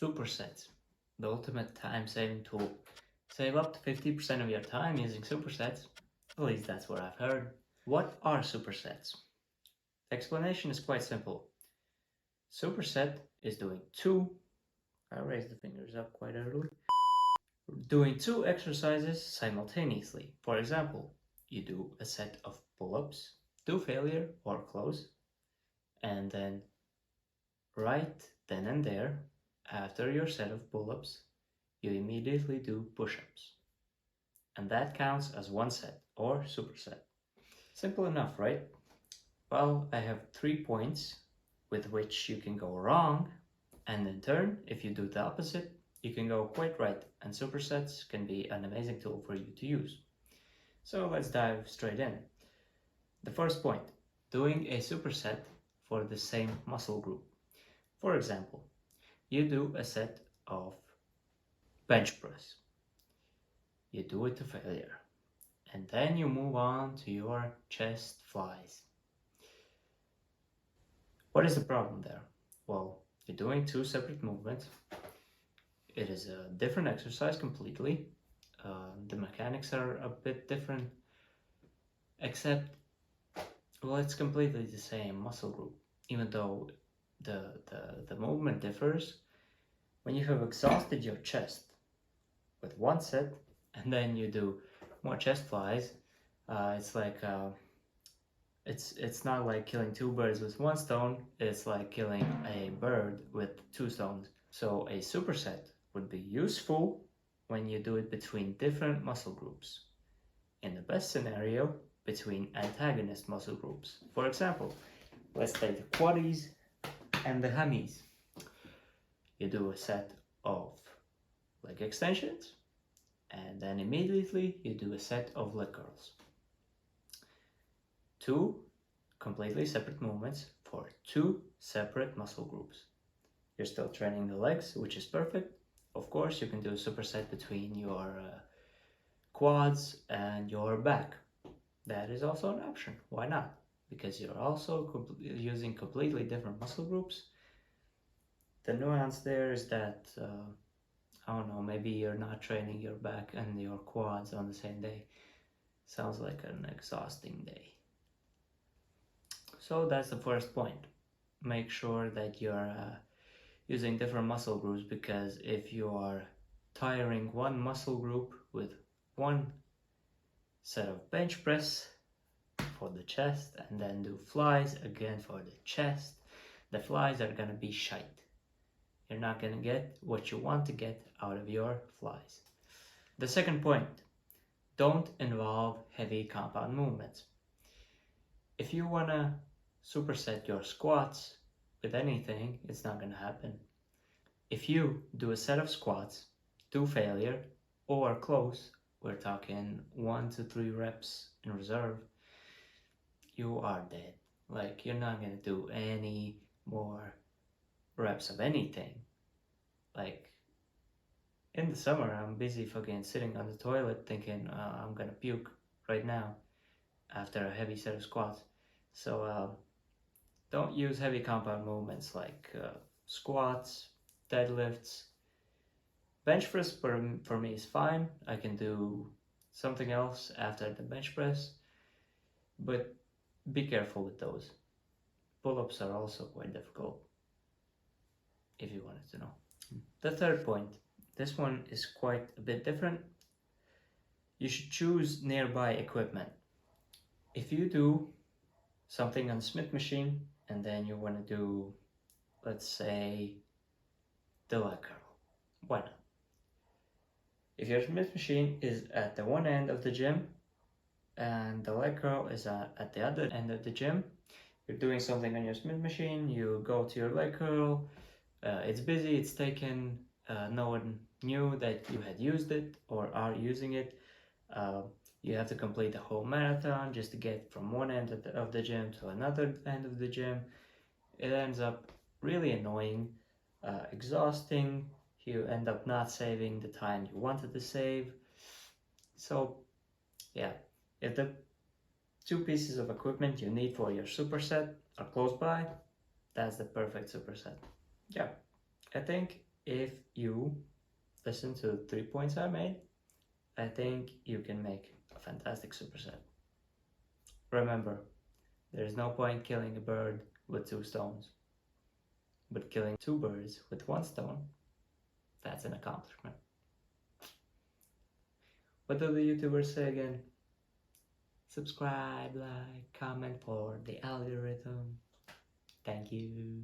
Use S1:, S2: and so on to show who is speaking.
S1: Supersets, the ultimate time-saving tool. Save up to 50% of your time using supersets. At least that's what I've heard. What are supersets? The explanation is quite simple. Superset is doing I raised the fingers up quite early, doing two exercises simultaneously. For example, you do a set of pull-ups, do failure or close, and then right then and there, after your set of pull-ups, you immediately do push-ups. And that counts as one set or superset. Simple enough, right? Well, I have 3 points with which you can go wrong, and in turn, if you do the opposite, you can go quite right, and supersets can be an amazing tool for you to use. So let's dive straight in. The first point, doing a superset for the same muscle group. For example, you do a set of bench press. You do it to failure. And then you move on to your chest flies. What is the problem there? Well, you're doing two separate movements. It is a different exercise completely. The mechanics are a bit different, except, well, it's completely the same muscle group, even though the movement differs. When you have exhausted your chest with one set, and then you do more chest flies, it's like it's not like killing two birds with one stone. It's like killing a bird with two stones. So a superset would be useful when you do it between different muscle groups. In the best scenario, between antagonist muscle groups. For example, let's take the quaddies and the hammies. You do a set of leg extensions, and then immediately you do a set of leg curls. Two completely separate movements for two separate muscle groups. You're still training the legs, which is perfect. Of course, you can do a superset between your quads and your back. That is also an option. Why not? Because you're also using completely different muscle groups. The nuance there is that, I don't know, maybe you're not training your back and your quads on the same day. Sounds like an exhausting day. So that's the first point. Make sure that you're using different muscle groups, because if you are tiring one muscle group with one set of bench press for the chest and then do flies again for the chest, the flies are gonna be shite. You're not gonna get what you want to get out of your flies. The second point, don't involve heavy compound movements. If you wanna superset your squats with anything, it's not gonna happen. If you do a set of squats, do failure or close, we're talking 1 to 3 reps in reserve, you are dead. Like, you're not gonna do any more reps of anything. Like, in the summer, I'm busy fucking sitting on the toilet thinking I'm gonna puke right now after a heavy set of squats. So don't use heavy compound movements like squats, deadlifts. Bench press for me is fine. I can do something else after the bench press, but be careful with those. Pull-ups are also quite difficult, if you wanted to know. The third point, this one is quite a bit different. You should choose nearby equipment. If you do something on Smith machine and then you want to do, let's say, the leg curl, why not? If your Smith machine is at the one end of the gym and the leg curl is at the other end of the gym, you're doing something on your Smith machine, you go to your leg curl, it's busy, it's taken, no one knew that you had used it or are using it. You have to complete the whole marathon just to get from one end of the gym to another end of the gym. It ends up really annoying, exhausting. You end up not saving the time you wanted to save. So yeah, if the two pieces of equipment you need for your superset are close by, that's the perfect superset. Yeah, I think if you listen to the 3 points I made, I think you can make a fantastic superset. Remember, there is no point killing a bird with 2 stones, but killing 2 birds with 1 stone, that's an accomplishment. What do the YouTubers say again? Subscribe, like, comment for the algorithm. Thank you.